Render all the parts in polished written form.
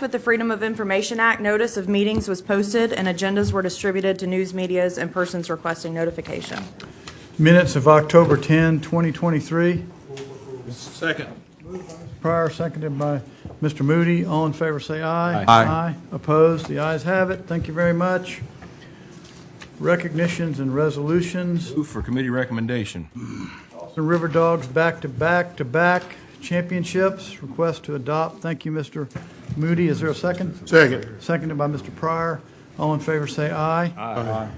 with the Freedom of Information Act, notice of meetings was posted and agendas were distributed to news medias and persons requesting notification. Minutes of October 10, 2023. Second. Pryor, seconded by Mr. Moody. All in favor say aye. Aye. Opposed? The ayes have it. Thank you very much. Recognitions and resolutions. Move for committee recommendation. The River Dogs back-to-back championships. Request to adopt. Thank you, Mr. Moody. Is there a second? Second. Seconded by Mr. Pryor. All in favor say aye. Aye.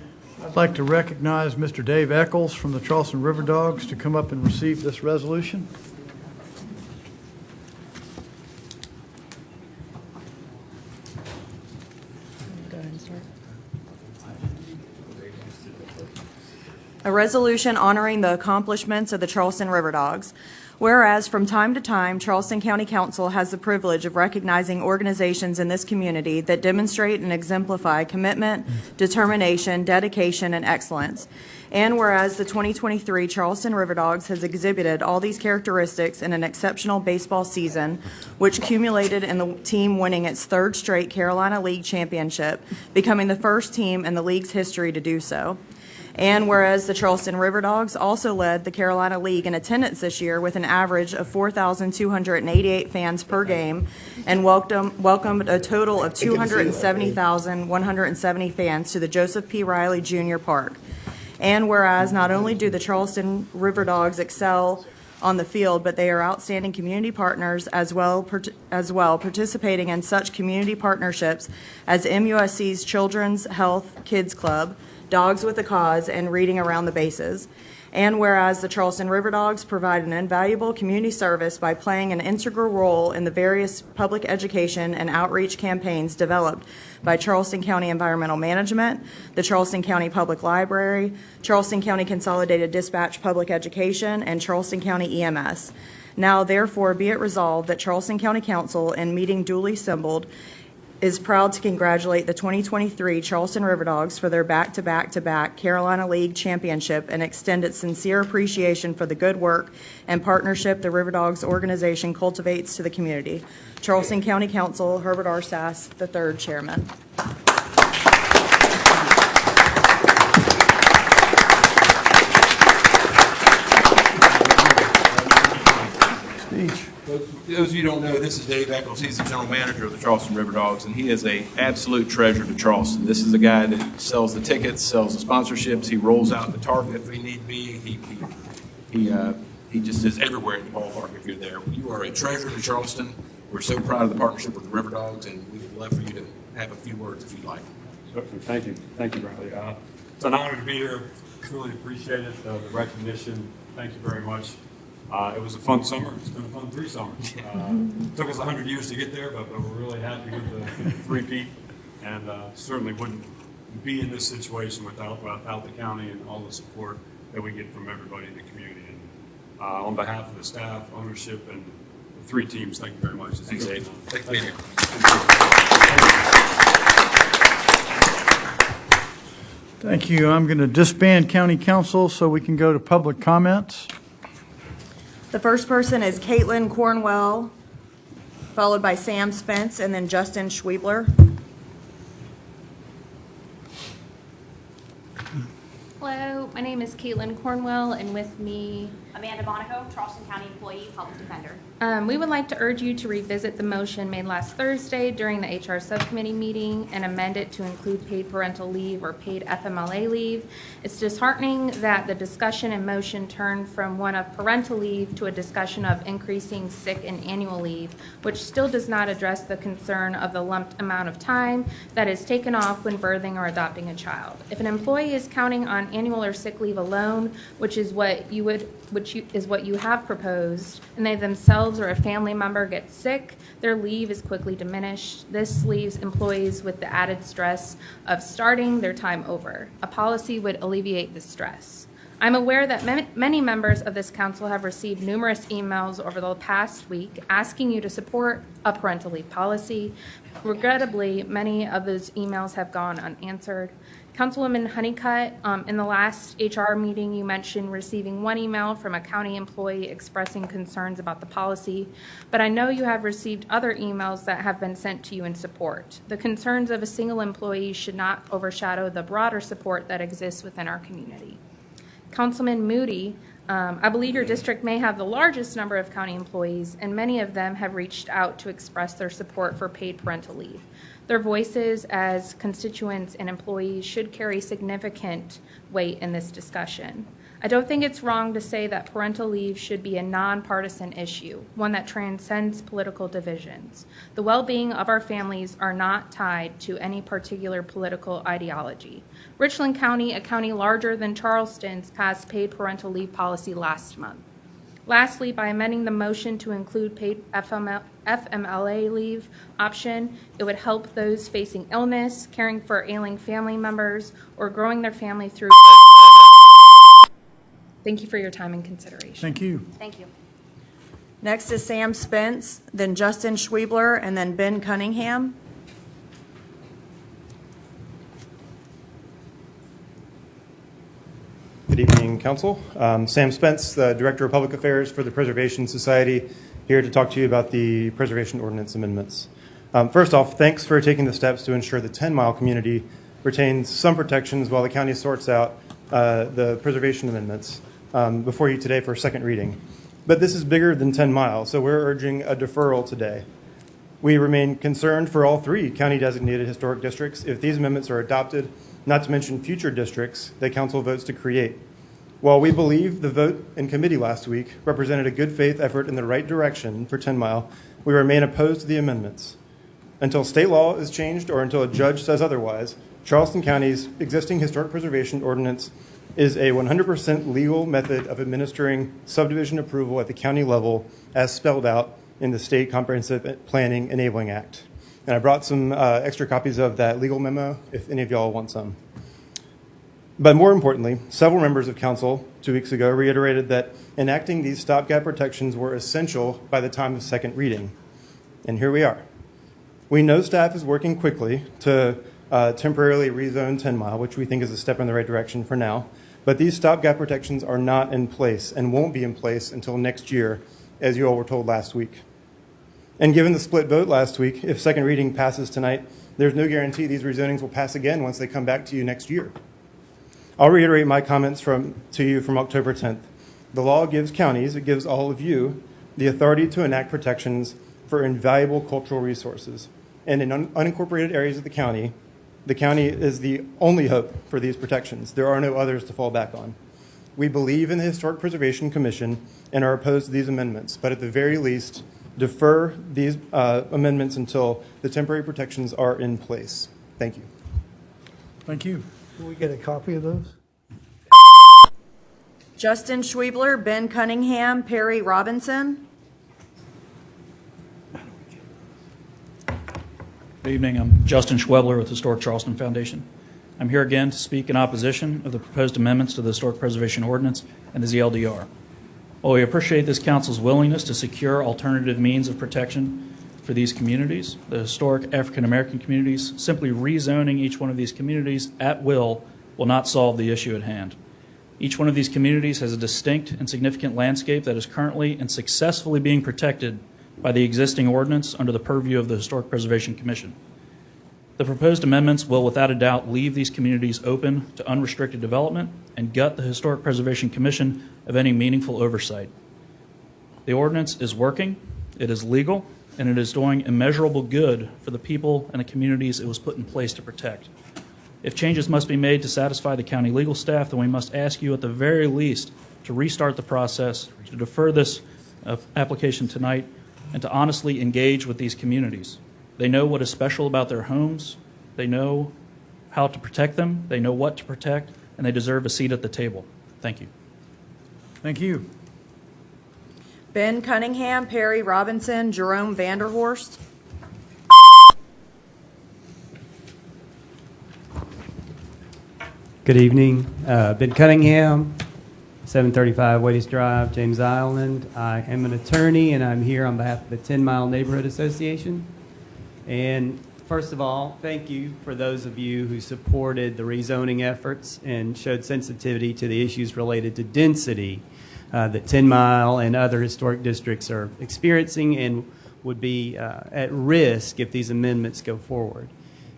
I'd like to recognize Mr. Dave Eccles from the Charleston River Dogs to come up and receive this resolution. A resolution honoring the accomplishments of the Charleston River Dogs. Whereas from time to time, Charleston County Council has the privilege of recognizing organizations in this community that demonstrate and exemplify commitment, determination, dedication, and excellence. And whereas the 2023 Charleston River Dogs has exhibited all these characteristics in an exceptional baseball season, which culminated in the team winning its third straight Carolina League championship, becoming the first team in the league's history to do so. And whereas the Charleston River Dogs also led the Carolina League in attendance this year with an average of 4,288 fans per game and welcomed a total of 270,170 fans to the Joseph P. Riley Jr. Park. And whereas not only do the Charleston River Dogs excel on the field, but they are outstanding community partners as well, participating in such community partnerships as MUSC's Children's Health Kids Club, Dogs with a Cause, and Reading Around the Bases. And whereas the Charleston River Dogs provide an invaluable community service by playing an integral role in the various public education and outreach campaigns developed by Charleston County Environmental Management, the Charleston County Public Library, Charleston County Consolidated Dispatch Public Education, and Charleston County EMS. Now, therefore, be it resolved that Charleston County Council, in meeting duly assembled, is proud to congratulate the 2023 Charleston River Dogs for their back-to-back-to-back Carolina League championship and extend its sincere appreciation for the good work and partnership the River Dogs organization cultivates to the community. Charleston County Council, Herbert R. Sass, III, Chairman. Speech. Those of you who don't know, this is Dave Eccles. He's the general manager of the Charleston River Dogs, and he is an absolute treasure to Charleston. This is a guy that sells the tickets, sells the sponsorships. He rolls out the target if he need be. He just is everywhere in the ballpark if you're there. You are a treasure to Charleston. We're so proud of the partnership with the River Dogs, and we would love for you to have a few words if you'd like. Thank you. Thank you, Bradley. It's an honor to be here. Truly appreciate it, the recognition. Thank you very much. It was a fun summer. It's been a fun 3 summers. It took us 100 years to get there, but we're really happy with the three-peat, and certainly wouldn't be in this situation without the county and all the support that we get from everybody in the community. And on behalf of the staff, ownership, and the 3 teams, thank you very much. Thanks, Dave. Thanks for being here. Thank you. I'm going to disband county council so we can go to public comments. The first person is Caitlin Cornwell, followed by Sam Spence, and then Justin Schwiebler. Hello, my name is Caitlin Cornwell, and with me, Amanda Monaco, Charleston County Employee, Public Defender. We would like to urge you to revisit the motion made last Thursday during the HR subcommittee meeting and amend it to include paid parental leave or paid FMLA leave. It's disheartening that the discussion and motion turned from one of parental leave to a discussion of increasing sick and annual leave, which still does not address the concern of the lumped amount of time that is taken off when birthing or adopting a child. If an employee is counting on annual or sick leave alone, which is what you have proposed, and they themselves or a family member gets sick, their leave is quickly diminished. This leaves employees with the added stress of starting their time over. A policy would alleviate this stress. I'm aware that many members of this council have received numerous emails over the past week asking you to support a parental leave policy. Regrettably, many of those emails have gone unanswered. Councilwoman Honeycutt, in the last HR meeting, you mentioned receiving one email from a county employee expressing concerns about the policy, but I know you have received other emails that have been sent to you in support. The concerns of a single employee should not overshadow the broader support that exists within our community. Councilman Moody, I believe your district may have the largest number of county employees, and many of them have reached out to express their support for paid parental leave. Their voices as constituents and employees should carry significant weight in this discussion. I don't think it's wrong to say that parental leave should be a nonpartisan issue, one that transcends political divisions. The well-being of our families are not tied to any particular political ideology. Richland County, a county larger than Charleston's, passed paid parental leave policy last month. Lastly, by amending the motion to include paid FMLA leave option, it would help those facing illness, caring for ailing family members, or growing their family through. Thank you for your time and consideration. Thank you. Thank you. Next is Sam Spence, then Justin Schwebler, and then Ben Cunningham. Good evening, Council. Sam Spence, the Director of Public Affairs for the Preservation Society, here to talk to you about the Preservation Ordinance amendments. First off, thanks for taking the steps to ensure the 10-mile community retains some protections while the county sorts out the preservation amendments before you today for second reading. But this is bigger than 10 miles, so we're urging a deferral today. We remain concerned for all 3 county-designated historic districts if these amendments are adopted, not to mention future districts that Council votes to create. While we believe the vote in committee last week represented a good faith effort in the right direction for 10 Mile, we remain opposed to the amendments. Until state law is changed or until a judge says otherwise, Charleston County's existing historic preservation ordinance is a 100% legal method of administering subdivision approval at the county level as spelled out in the State Comprehensive Planning Enabling Act. And I brought some extra copies of that legal memo if any of y'all want some. But more importantly, several members of council 2 weeks ago reiterated that enacting these stopgap protections were essential by the time of second reading. And here we are. We know staff is working quickly to temporarily rezone 10 Mile, which we think is a step in the right direction for now. But these stopgap protections are not in place and won't be in place until next year, as you all were told last week. And given the split vote last week, if second reading passes tonight, there's no guarantee these rezonings will pass again once they come back to you next year. I'll reiterate my comments to you from October 10th. The law gives counties, it gives all of you, the authority to enact protections for invaluable cultural resources. And in unincorporated areas of the county is the only hope for these protections. There are no others to fall back on. We believe in the Historic Preservation Commission and are opposed to these amendments, but at the very least, defer these amendments until the temporary protections are in place. Thank you. Thank you. Will we get a copy of those? Justin Schwebler, Ben Cunningham, Perry Robinson. Good evening. I'm Justin Schwebler with the Historic Charleston Foundation. I'm here again to speak in opposition of the proposed amendments to the Historic Preservation Ordinance and the ZLDR. While we appreciate this council's willingness to secure alternative means of protection for these communities, the historic African American communities, simply rezoning each one of these communities at will not solve the issue at hand. Each one of these communities has a distinct and significant landscape that is currently and successfully being protected by the existing ordinance under the purview of the Historic Preservation Commission. The proposed amendments will without a doubt leave these communities open to unrestricted development and gut the Historic Preservation Commission of any meaningful oversight. The ordinance is working, it is legal, and it is doing immeasurable good for the people and the communities it was put in place to protect. If changes must be made to satisfy the county legal staff, then we must ask you at the very least to restart the process, to defer this application tonight, and to honestly engage with these communities. They know what is special about their homes, they know how to protect them, they know what to protect, and they deserve a seat at the table. Thank you. Thank you. Ben Cunningham, Perry Robinson, Jerome Vanderhorst. Good evening. Ben Cunningham, 735 Wadys Drive, James Island. I am an attorney, and I'm here on behalf of the 10 Mile Neighborhood Association. And First of all, thank you for those of you who supported the rezoning efforts and showed sensitivity to the issues related to density that 10 Mile and other historic districts are experiencing and would be at risk if these amendments go forward.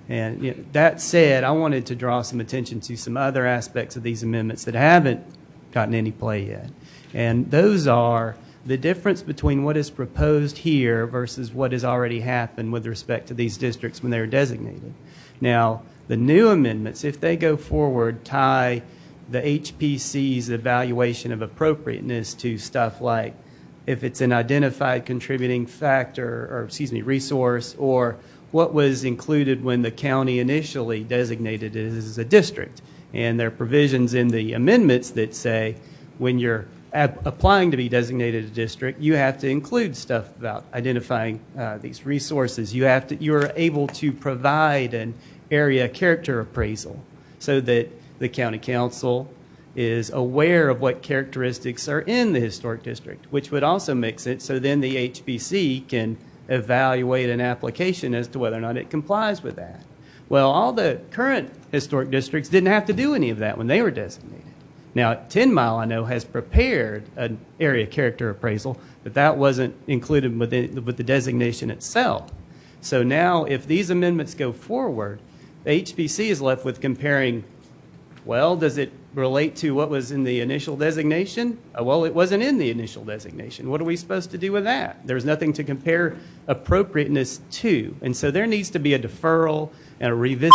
And that said, I wanted to draw some attention to some other aspects of these amendments that haven't gotten any play yet. And those are the difference between what is proposed here versus what has already happened with respect to these districts when they were designated. Now, the new amendments, if they go forward, tie the HPC's evaluation of appropriateness to stuff like if it's an identified contributing factor, or resource, or what was included when the county initially designated it as a district. And there are provisions in the amendments that say when you're applying to be designated a district, you have to include stuff about identifying these resources. You are able to provide an area character appraisal so that the county council is aware of what characteristics are in the historic district, which would also make sense. So then the HBC can evaluate an application as to whether or not it complies with that. Well, all the current historic districts didn't have to do any of that when they were designated. Now, 10 Mile, I know, has prepared an area character appraisal, but that wasn't included with the designation itself. So now, if these amendments go forward, the HBC is left with comparing, well, does it relate to what was in the initial designation? Well, it wasn't in the initial designation. What are we supposed to do with that? There's nothing to compare appropriateness to. And so there needs to be a deferral and a revisitation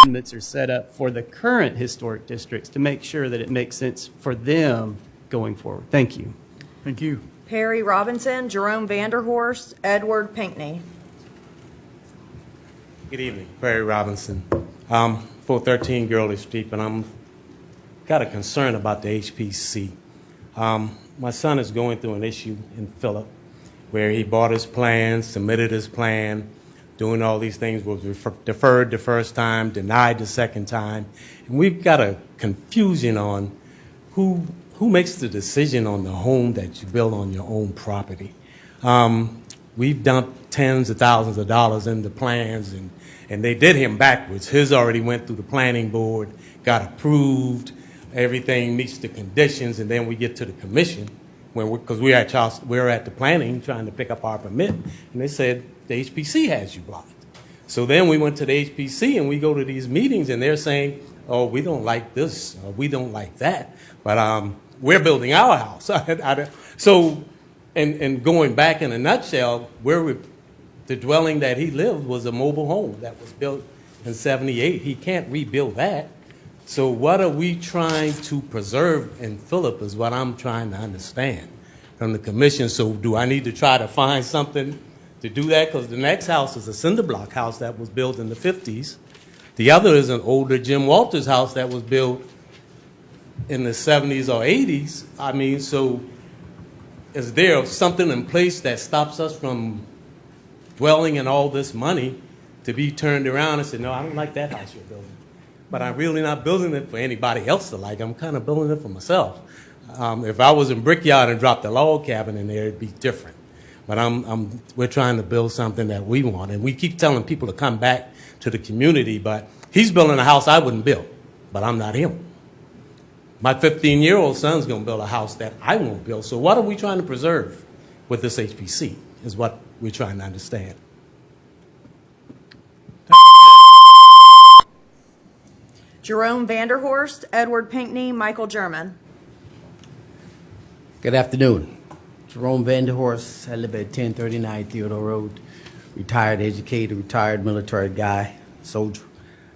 amendments are set up for the current historic districts to make sure that it makes sense for them going forward. Thank you. Thank you. Perry Robinson, Jerome Vanderhorst, Edward Pinkney. Good evening, Perry Robinson. 413 Gurley Street, and I'm got a concern about the HPC. My son is going through an issue in Phillip where he bought his plan, submitted his plan, doing all these things, was deferred the first time, denied the second time. And we've got a confusion on who makes the decision on the home that you build on your own property. We've dumped tens of thousands of dollars into plans, and they did him backwards. His already went through the planning board, got approved, everything meets the conditions, and then we get to the commission, because we're at Charleston, we're at the planning trying to pick up our permit, and they said, the HPC has you blocked. So then we went to the HPC and we go to these meetings and they're saying, oh, we don't like this, or we don't like that, but we're building our house. So, and going back in a nutshell, the dwelling that he lived was a mobile home that was built in '78. He can't rebuild that. So what are we trying to preserve in Phillip is what I'm trying to understand from the commission. So do I need to try to find something to do that? Because the next house is a cinder block house that was built in the 50s. The other is an older Jim Walters house that was built in the 70s or 80s. I mean, so is there something in place that stops us from dwelling in all this money to be turned around and say, no, I don't like that house you're building. But I'm really not building it for anybody else to like. I'm kind of building it for myself. If I was in Brickyard and dropped a log cabin in there, it'd be different. But we're trying to build something that we want. And we keep telling people to come back to the community, but he's building a house I wouldn't build, but I'm not him. My 15-year-old son's going to build a house that I won't build. So what are we trying to preserve with this HPC is what we're trying to understand. Jerome Vanderhorst, Edward Pinkney, Michael German. Good afternoon. Jerome Vanderhorst. I live at 1039 Theodore Road. Retired educator, retired military guy, soldier.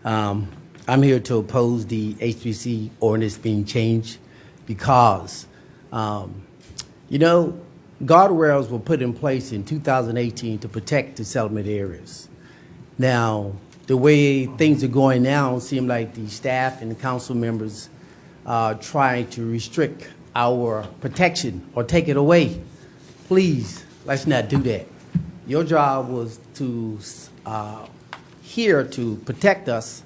I'm here to oppose the HBC ordinance being changed because, guardrails were put in place in 2018 to protect the settlement areas. Now, the way things are going now, it seems like the staff and the council members are trying to restrict our protection or take it away. Please, let's not do that. Your job was to here to protect us,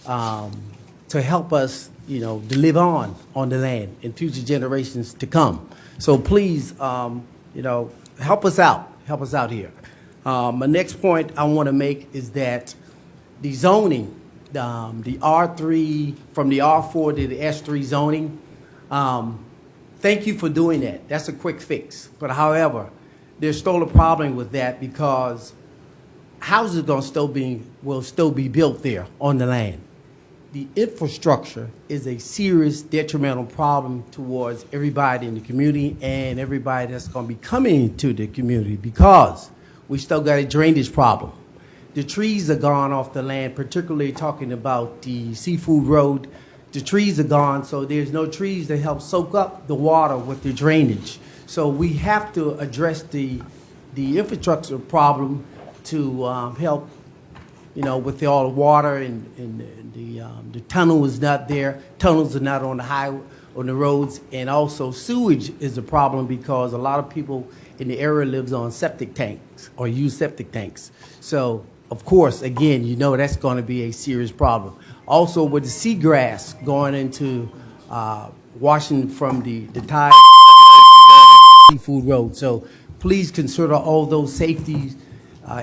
to help us, to live on the land in future generations to come. So please, help us out. Help us out here. My next point I want to make is that the zoning, the R3, from the R4 to the S3 zoning, thank you for doing that. That's a quick fix. But however, there's still a problem with that because houses will still be built there on the land. The infrastructure is a serious detrimental problem towards everybody in the community and everybody that's going to be coming to the community because we still got a drainage problem. The trees are gone off the land, particularly talking about the Seafood Road. The trees are gone, so there's no trees to help soak up the water with the drainage. So we have to address the infrastructure problem to help, with all the water and the tunnel is not there. Tunnels are not on the roads, and also sewage is a problem because a lot of people in the area lives on septic tanks or use septic tanks. So, of course, again, that's going to be a serious problem. Also, with the seagrass going into washing from the tide Seafood Road. So please consider all those safety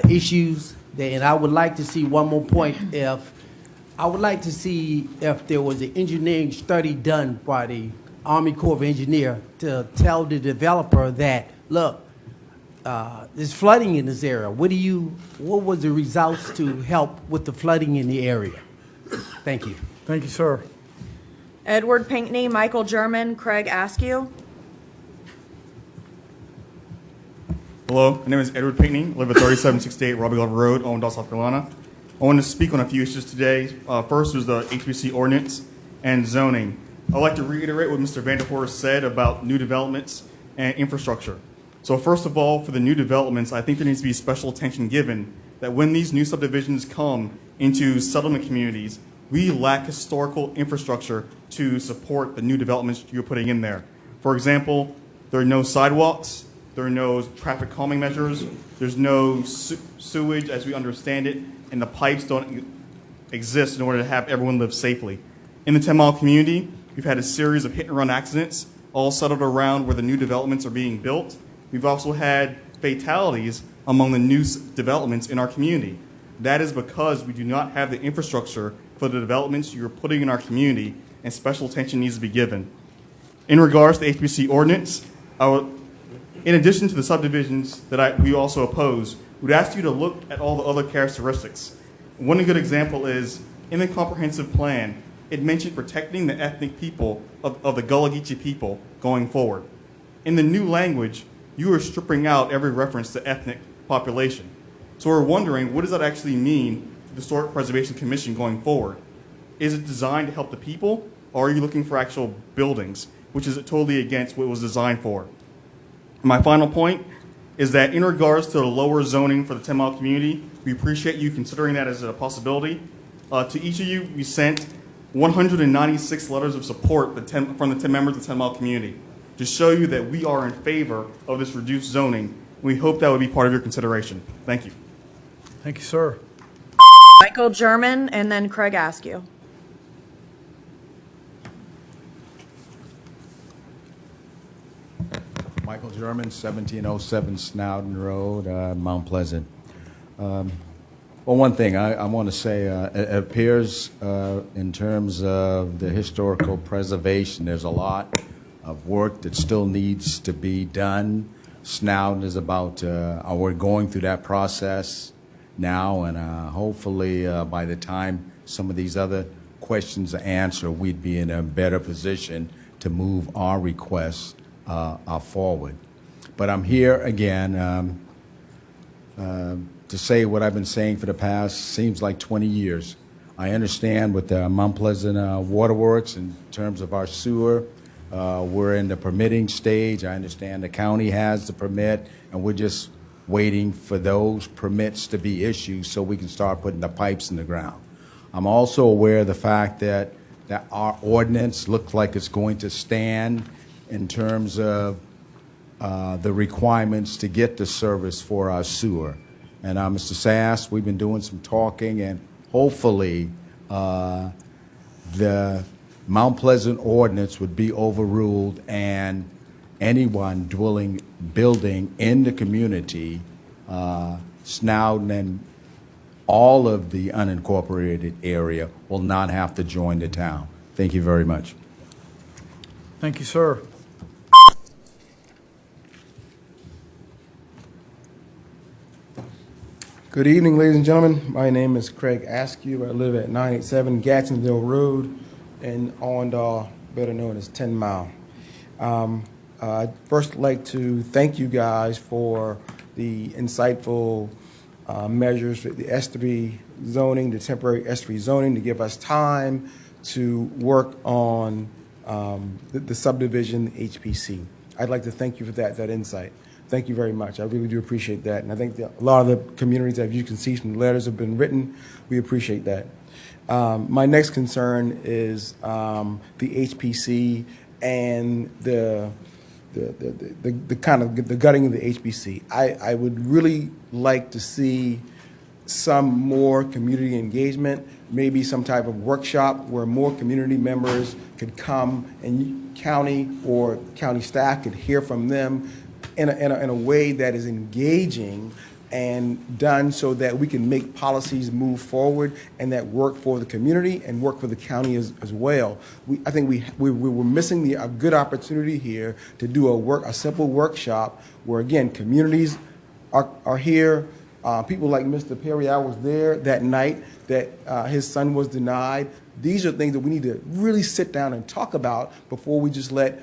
issues. And I would like to see one more point. I would like to see if there was an engineering study done by the Army Corps of Engineers to tell the developer that, look, there's flooding in this area. What was the results to help with the flooding in the area? Thank you. Thank you, sir. Edward Pinkney, Michael German, Craig Askew. Hello, my name is Edward Pinkney, live at 3768 Robbie Glover Road, Owendale, South Carolina. I want to speak on a few issues today. First was the HPC ordinance and zoning. I'd like to reiterate what Mr. Vanderpoor said about new developments and infrastructure. So first of all, for the new developments, I think there needs to be special attention given that when these new subdivisions come into settlement communities, we lack historical infrastructure to support the new developments you're putting in there. For example, there are no sidewalks, there are no traffic calming measures, there's no sewage as we understand it, and the pipes don't exist in order to have everyone live safely. In the 10-mile community, we've had a series of hit-and-run accidents, all settled around where the new developments are being built. We've also had fatalities among the new developments in our community. That is because we do not have the infrastructure for the developments you're putting in our community, and special attention needs to be given. In regards to the HPC ordinance, in addition to the subdivisions that we also oppose, we'd ask you to look at all the other characteristics. One good example is, in the comprehensive plan, it mentioned protecting the ethnic people of the Gullah Geechee people going forward. In the new language, you are stripping out every reference to ethnic population. So we're wondering, what does that actually mean for the Historic Preservation Commission going forward? Is it designed to help the people, or are you looking for actual buildings, which is totally against what it was designed for? My final point is that in regards to the lower zoning for the 10-mile community, we appreciate you considering that as a possibility. To each of you, we sent 196 letters of support from the 10 members of the 10-mile community to show you that we are in favor of this reduced zoning. We hope that would be part of your consideration. Thank you. Thank you, sir. Michael German, and then Craig Askew. Michael German, 1707 Snowden Road, Mount Pleasant. Well, one thing I want to say, it appears in terms of the historical preservation, there's a lot of work that still needs to be done. Snowden is we're going through that process now, and hopefully by the time some of these other questions are answered, we'd be in a better position to move our requests forward. But I'm here again to say what I've been saying for the past, seems like 20 years. I understand with the Mount Pleasant Waterworks in terms of our sewer, we're in the permitting stage. I understand the county has the permit, and we're just waiting for those permits to be issued so we can start putting the pipes in the ground. I'm also aware of the fact that our ordinance looks like it's going to stand in terms of the requirements to get the service for our sewer. And Mr. Sass, we've been doing some talking, and hopefully the Mount Pleasant ordinance would be overruled, and anyone building in the community Snowden and all of the unincorporated area will not have to join the town. Thank you very much. Thank you, sir. Good evening, ladies and gentlemen. My name is Craig Askew. I live at 987 Gadsdenville Road in Allendale, better known as 10 Mile. I'd first like to thank you guys for the insightful measures for the S3 zoning, the temporary S3 zoning, to give us time to work on the subdivision HPC. I'd like to thank you for that insight. Thank you very much. I really do appreciate that. And I think that a lot of the communities, as you can see from the letters have been written, we appreciate that. My next concern is the HPC and the kind of the gutting of the HPC. I would really like to see some more community engagement, maybe some type of workshop where more community members could come and county or county staff could hear from them in a way that is engaging and done so that we can make policies move forward and that work for the community and work for the county as well. I think we were missing a good opportunity here to do a simple workshop where, again, communities are here. People like Mr. Perry, I was there that night that his son was denied. These are things that we need to really sit down and talk about before we just let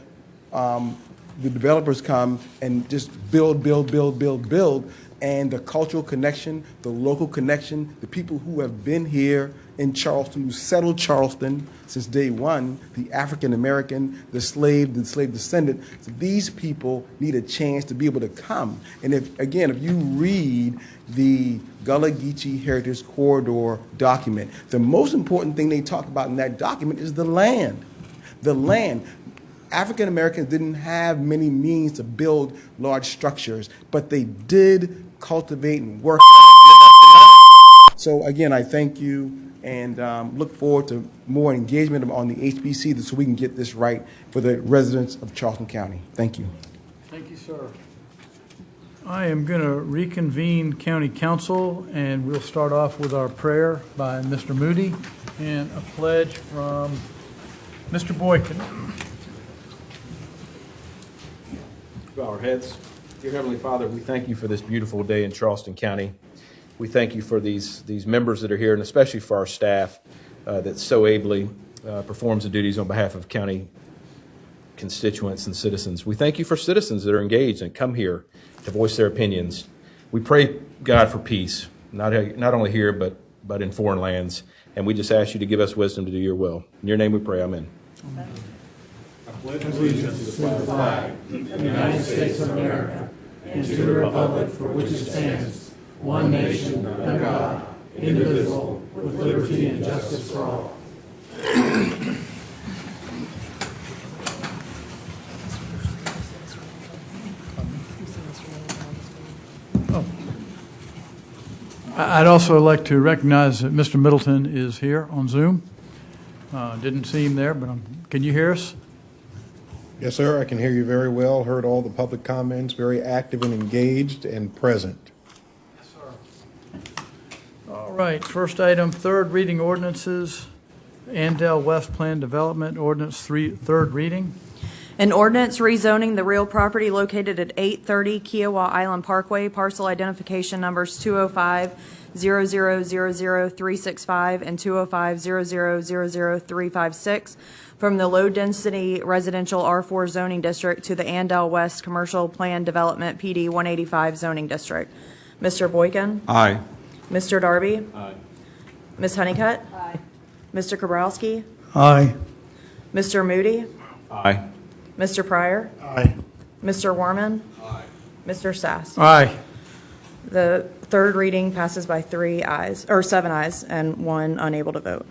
the developers come and just build. And the cultural connection, the local connection, the people who have been here in Charleston, who settled Charleston since day one, the African American, the slave descendant. So these people need a chance to be able to come. And if you read the Gullah Geechee Heritage Corridor document, the most important thing they talk about in that document is the land. The land. African Americans didn't have many means to build large structures, but they did cultivate and work. So again, I thank you and look forward to more engagement on the HBC so we can get this right for the residents of Charleston County. Thank you. Thank you, sir. I am going to reconvene County Council, and we'll start off with our prayer by Mr. Moody and a pledge from Mr. Boykin. Bow our heads. Dear Heavenly Father, we thank you for this beautiful day in Charleston County. We thank you for these members that are here, and especially for our staff that so ably performs the duties on behalf of county constituents and citizens. We thank you for citizens that are engaged and come here to voice their opinions. We pray, God, for peace, not only here, but in foreign lands. And we just ask you to give us wisdom to do your will. In your name we pray, amen. Amen. Allegiance to the flag of the United States of America and to the republic for which it stands, one nation under God, indivisible, with liberty and justice for all. I'd also like to recognize that Mr. Middleton is here on Zoom. Didn't see him there, but can you hear us? Yes, sir. I can hear you very well. Heard all the public comments, very active and engaged and present. Yes, sir. All right. First item, third reading ordinances. Andale West Plan Development Ordinance, third reading. An ordinance rezoning the real property located at 830 Kiowa Island Parkway, parcel identification numbers 205-0000365 and 205-0000356 from the low-density residential R4 zoning district to the Andale West Commercial Plan Development PD 185 zoning district. Mr. Boykin? Aye. Mr. Darby? Aye. Ms. Honeycutt? Aye. Mr. Kabrowski? Aye. Mr. Moody? Aye. Mr. Pryor? Aye. Mr. Warman? Aye. Mr. Sass? Aye. The third reading passes by 7 ayes, and 1 unable to vote.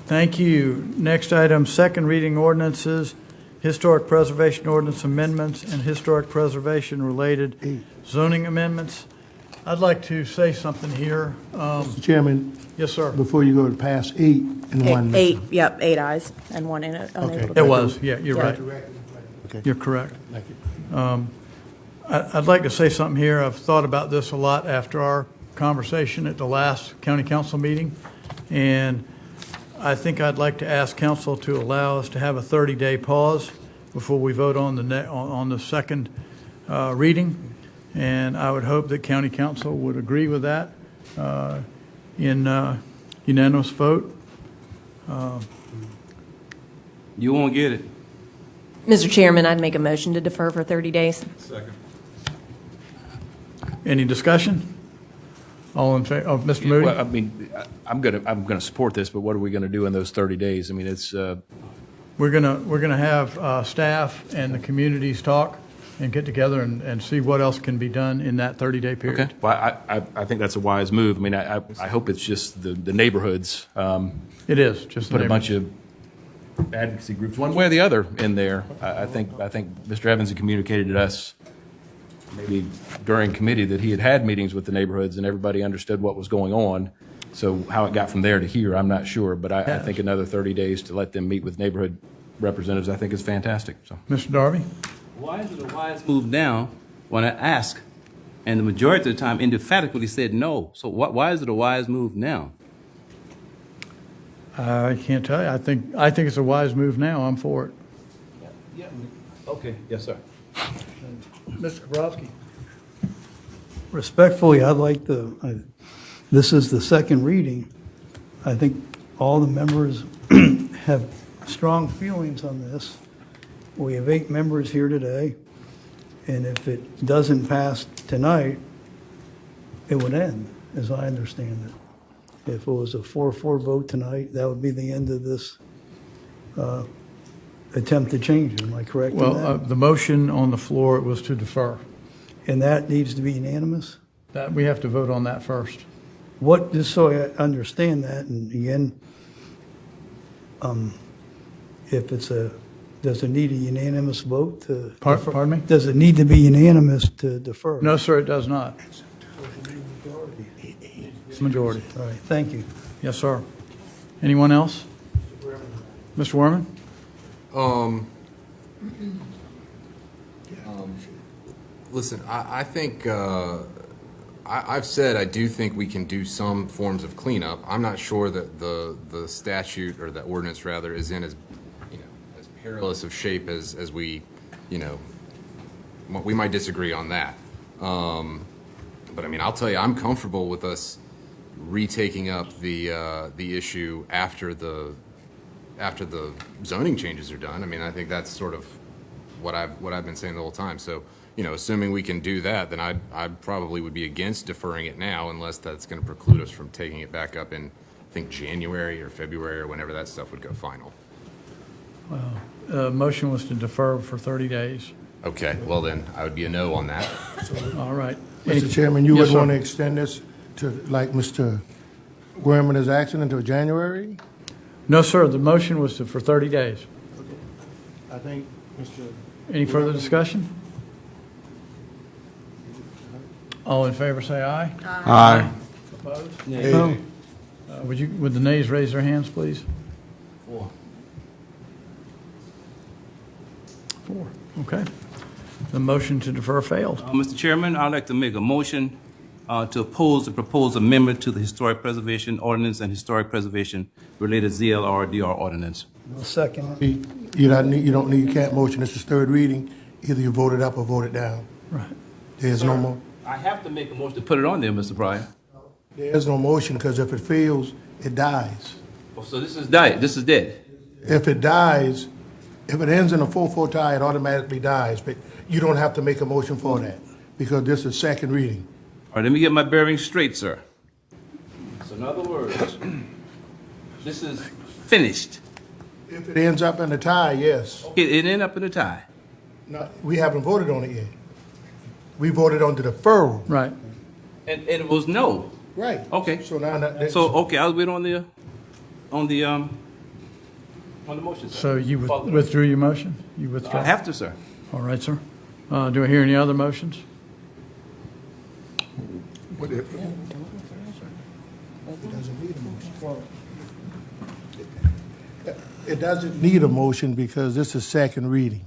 Thank you. Next item, second reading ordinances, historic preservation ordinance amendments, and historic preservation related zoning amendments. I'd like to say something here. Mr. Chairman, Yes, sir. before you go to pass 8 and 1. 8, 8 ayes, and 1 unable to vote. It was, yeah, you're Yeah. right. Okay. You're correct. Thank you. I'd like to say something here. I've thought about this a lot after our conversation at the last county council meeting, and I think I'd like to ask council to allow us to have a 30-day pause before we vote on the second reading, and I would hope that county council would agree with that in unanimous vote. You won't get it. Mr. Chairman, I'd make a motion to defer for 30 days. Second. Any discussion? All in favor? Oh, Mr. Moody? Well, I mean, I'm gonna support this, but what are we gonna do in those 30 days? I mean, it's, We're gonna have staff and the communities talk and get together and see what else can be done in that 30-day period. okay. Well, I think that's a wise move. I mean, I hope it's just the neighborhoods. It is, just Put a bunch of advocacy groups, one way or the other, in there. I think Mr. Evans had communicated to us maybe during committee that he had had meetings with the neighborhoods and everybody understood what was going on. So how it got from there to here, I'm not sure, but I think another 30 days to let them meet with neighborhood representatives, I think is fantastic, so. Mr. Darby? Why is it a wise move now when I ask, and the majority of the time emphatically said no? So why is it a wise move now? I can't tell you. I think it's a wise move now. I'm for it. Yeah. Okay. Yes, sir. Mr. Kabrowski? Respectfully, I'd like this is the second reading. I think all the members have strong feelings on this. We have 8 members here today, and if it doesn't pass tonight, it would end, as I understand it. If it was a 4-4 vote tonight, that would be the end of this attempt to change it. Am I correct in Well, that? the motion on the floor was to defer. And that needs to be unanimous? That, we have to vote on that first. What, just so I understand that, and again, if it's does it need a unanimous vote to? Pardon me? Does it need to be unanimous to defer? No, sir, it does not. Majority. All right, thank you. Yes, sir. Anyone else? Mr. Werman? Listen, I think, I've said I do think we can do some forms of cleanup. I'm not sure that the statute, or the ordinance rather, is in as perilous of shape as we, we might disagree on that. But I mean, I'll tell you, I'm comfortable with us retaking up the issue after the zoning changes are done. I mean, I think that's sort of what I've been saying the whole time. So, assuming we can do that, then I probably would be against deferring it now, unless that's going to preclude us from taking it back up in, I think, January or February or whenever that stuff would go final. Well, motion was to defer for 30 days. Okay, well then, I would be a no on that. All right. Mr. Chairman, you Yes, would want to sir. extend this to, like Mr. Werman is asking, until January? No, sir, the motion was for 30 days. I think, Mr. Any further discussion? All in favor, say aye. Aye. Opposed? Nay. Would the nays raise their hands, please? 4. 4. Okay. The motion to defer failed. Mr. Chairman, I'd like to make a motion to oppose the proposed amendment to the Historic Preservation Ordinance and Historic Preservation related ZLR-DR ordinance. I'll second it. You can't motion, this is third reading, either you vote it up or vote it down. Right. There's no more, I have to make a motion to put it on there, Mr. Pryor. there's no motion, because if it fails, it dies. Oh, so this is dead. This is dead. If it dies, if it ends in a 4-4 tie, it automatically dies, but you don't have to make a motion for that, because this is second reading. All right, let me get my bearings straight, sir. So in other words, this is finished. If it ends up in a tie, yes. It ended up in a tie. No, we haven't voted on it yet. We voted on the deferral. Right. And it was no. Right. Okay. So now that. So, okay, I'll wait on the motion, sir. So you withdrew your motion? You withdrew? I have to, sir. All right, sir. Do I hear any other motions? It doesn't need a motion. It doesn't need a motion because this is second reading.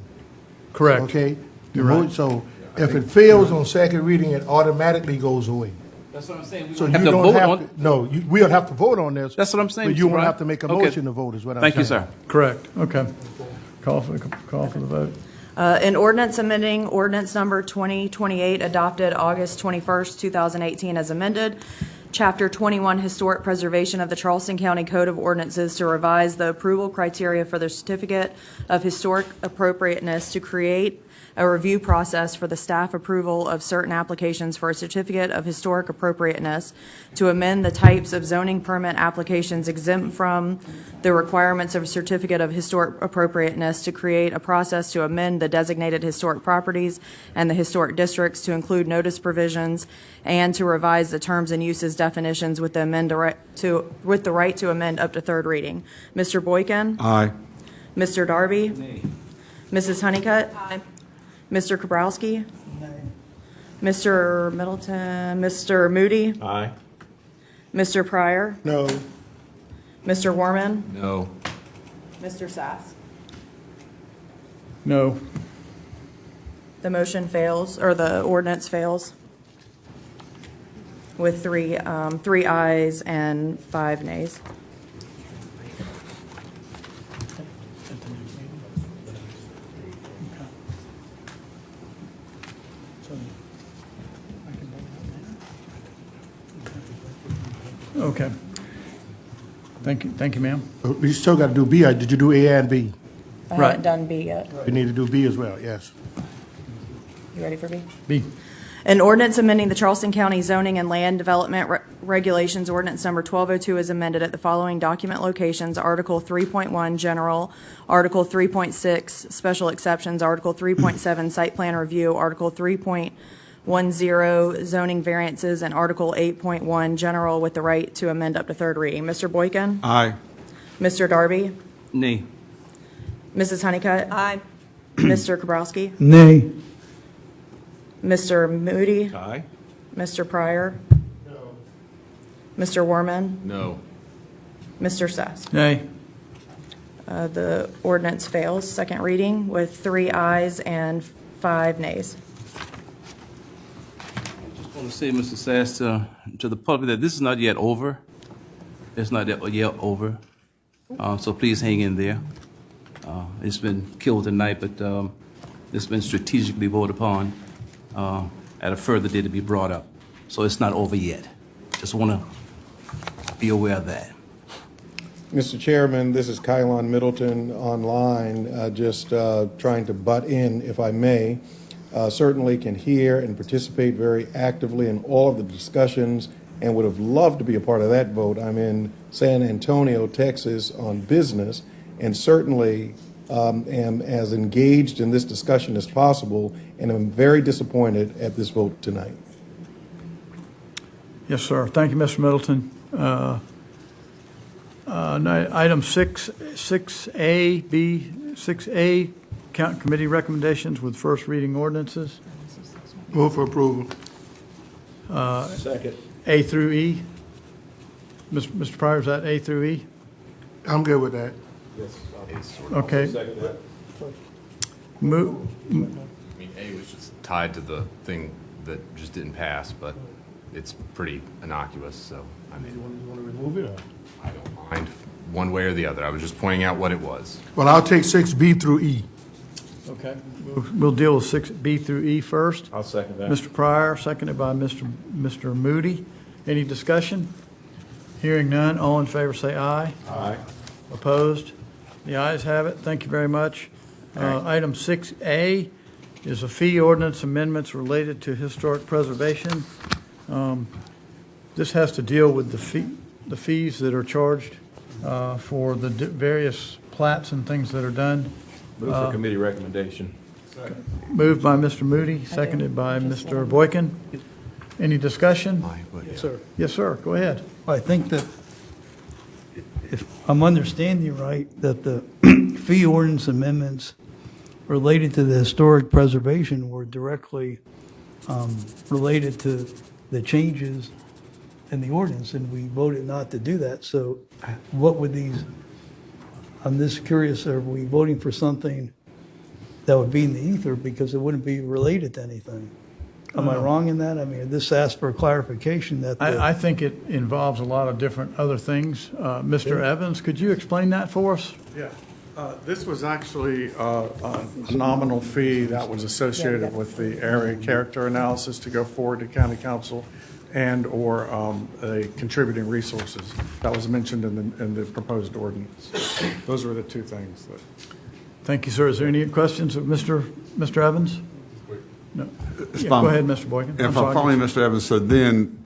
Correct. Okay? You're right. So If it fails on second reading, it automatically goes away. That's what I'm saying. So you have to don't vote have on. to, no, we'll have to vote on this. That's what I'm saying. But you Mr. won't Bryan. have to make a Okay. motion to vote is what I'm saying. Thank you, sir. Correct. Okay. Call for the vote. An ordinance amending ordinance number 2028 adopted August 21st, 2018 as amended, Chapter 21 Historic Preservation of the Charleston County Code of Ordinances to revise the approval criteria for the Certificate of Historic Appropriateness to create a review process for the staff approval of certain applications for a Certificate of Historic Appropriateness, to amend the types of zoning permit applications exempt from the requirements of a Certificate of Historic Appropriateness, to create a process to amend the designated historic properties and the historic districts to include notice provisions, and to revise the terms and uses definitions with the right to amend up to third reading. Mr. Boykin? Aye. Mr. Darby? Mrs. Honeycutt? Aye. Mr. Kabrowski? Mr. Middleton? Mr. Moody? Aye. Mr. Pryor? No. Mr. Warman? No. Mr. Sass? No. The motion fails, or the ordinance fails with three ayes and 5 nays. Okay. Thank you, ma'am. We still got to do B. Did you do A and B? I Right. haven't done B yet. We need to do B as well, yes. You ready for B? B. An ordinance amending the Charleston County Zoning and Land Development Regulations, ordinance number 1202 is amended at the following document locations: Article 3.1 General, Article 3.6 Special Exceptions, Article 3.7 Site Plan Review, Article 3.10 Zoning Variances, and Article 8.1 General with the right to amend up to third reading. Mr. Boykin? Aye. Mr. Darby? Nay. Mrs. Honeycutt? Aye. Mr. Kabrowski? Nay. Mr. Moody? Aye. Mr. Pryor? No. Mr. Warman? No. Mr. Sass? Nay. The ordinance fails, second reading, with 3 ayes and 5 nays. I want to say, Mr. Sass, to the public that this is not yet over. It's not yet over. So please hang in there. It's been killed tonight, but it's been strategically voted upon at a further date to be brought up. So it's not over yet. Just want to be aware of that. Mr. Chairman, this is Kylon Middleton online, just trying to butt in, if I may. Certainly can hear and participate very actively in all of the discussions and would have loved to be a part of that vote. I'm in San Antonio, Texas on business, and certainly am as engaged in this discussion as possible, and I'm very disappointed at this vote tonight. Yes, sir. Thank you, Mr. Middleton. Item 6A, count committee recommendations with first reading ordinances. Move for approval. Second. A through E. Mr. Pryor, is that A through E? I'm good with that. Okay. Move. I mean, A was just tied to the thing that just didn't pass, but it's pretty innocuous, so I mean, You want to remove it? Or? I don't mind one way or the other. I was just pointing out what it was. Well, I'll take 6B through E. Okay. We'll deal with 6B through E first. I'll second that. Mr. Pryor, seconded by Mr. Moody. Any discussion? Hearing none, all in favor say aye. Aye. Opposed? The ayes have it. Thank you very much. Item 6A is a fee ordinance amendments related to historic preservation. This has to deal with the fees that are charged for the various plats and things that are done. Move for committee recommendation. Moved by Mr. Moody, seconded by Mr. Boykin. Any discussion? Yes, sir. Yes, sir. Go ahead. I think that if I'm understanding right, that the fee ordinance amendments related to the historic preservation were directly related to the changes in the ordinance, and we voted not to do that. So what would these, I'm just curious, are we voting for something that would be in the ether because it wouldn't be related to anything. Am I wrong in that? I mean, this asks for clarification that. I think it involves a lot of different other things. Mr. Evans, could you explain that for us? Yeah, this was actually a nominal fee that was associated with the area character analysis to go forward to county council and/or a contributing resources that was mentioned in the proposed ordinance. Those were the two things that. Thank you, sir. Is there any questions of Mr. Evans? No. Yeah, go ahead, Mr. Boykin. If I'm following Mr. Evans, so then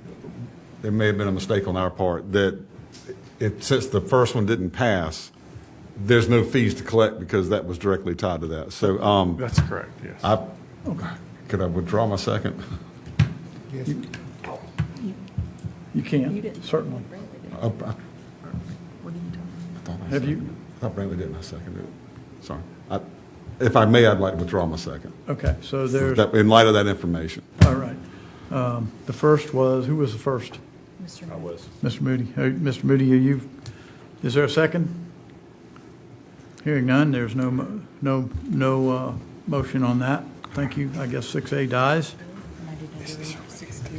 there may have been a mistake on our part that since the first one didn't pass, there's no fees to collect because that was directly tied to that. So That's correct, yes. Could I withdraw my second? Yes. You can, certainly. Have you? I thought Brantley did my second. Sorry. If I may, I'd like to withdraw my second. Okay, so there's, In light of that information. all right. The first was, who was the first? I was. Mr. Moody. Mr. Moody, is there a second? Hearing none, there's no motion on that. Thank you. I guess 6A dies.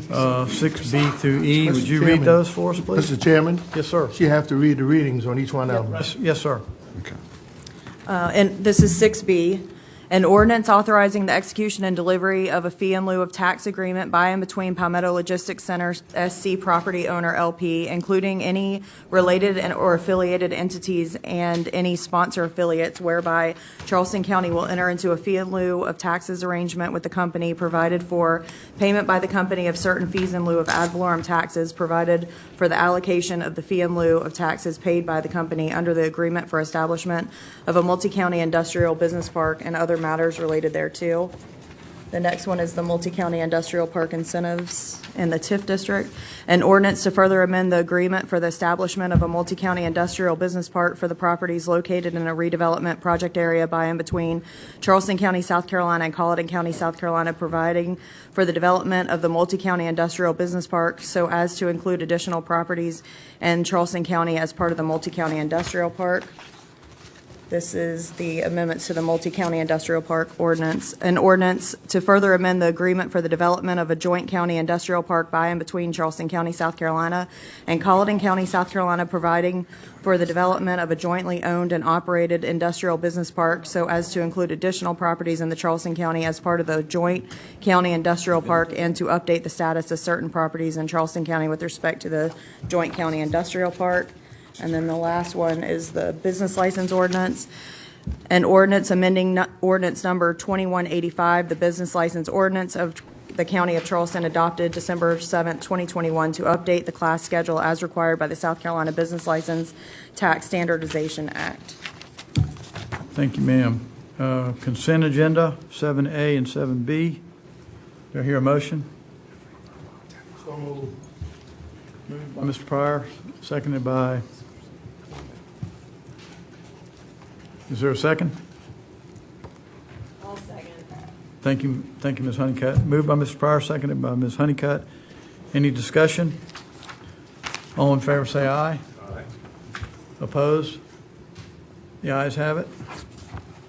6B through E, would you read those for us, please? Mr. Chairman? Yes, sir. You have to read the readings on each one of them. Yes, sir. Okay. And this is 6B, an ordinance authorizing the execution and delivery of a fee in lieu of tax agreement by and between Palmetto Logistics Center SC Property Owner LP, including any related or affiliated entities and any sponsor affiliates, whereby Charleston County will enter into a fee in lieu of taxes arrangement with the company, provided for payment by the company of certain fees in lieu of ad valorem taxes, provided for the allocation of the fee in lieu of taxes paid by the company under the agreement for establishment of a multi-county industrial business park and other matters related thereto. The next one is the multi-county industrial park incentives in the TIF district. An ordinance to further amend the agreement for the establishment of a multi-county industrial business park for the properties located in a redevelopment project area by and between Charleston County, South Carolina and Colleton County, South Carolina, providing for the development of the multi-county industrial business park so as to include additional properties in Charleston County as part of the multi-county industrial park. This is the amendments to the multi-county industrial park ordinance. An ordinance to further amend the agreement for the development of a joint county industrial park by and between Charleston County, South Carolina, and Colleton County, South Carolina, providing for the development of a jointly owned and operated industrial business park so as to include additional properties in the Charleston County as part of the joint county industrial park, and to update the status of certain properties in Charleston County with respect to the joint county industrial park. And then the last one is the business license ordinance. An ordinance amending ordinance number 2185, the business license ordinance of the County of Charleston, adopted December 7th, 2021, to update the class schedule as required by the South Carolina Business License Tax Standardization Act. Thank you, ma'am. Consent agenda, 7A and 7B. Do I hear a motion? So moved. Moved by Mr. Pryor, seconded by... Is there a second? I'll second. Thank you, Ms. Honeycutt. Moved by Mr. Pryor, seconded by Ms. Honeycutt. Any discussion? All in favor say aye. Aye. Opposed? The ayes have it.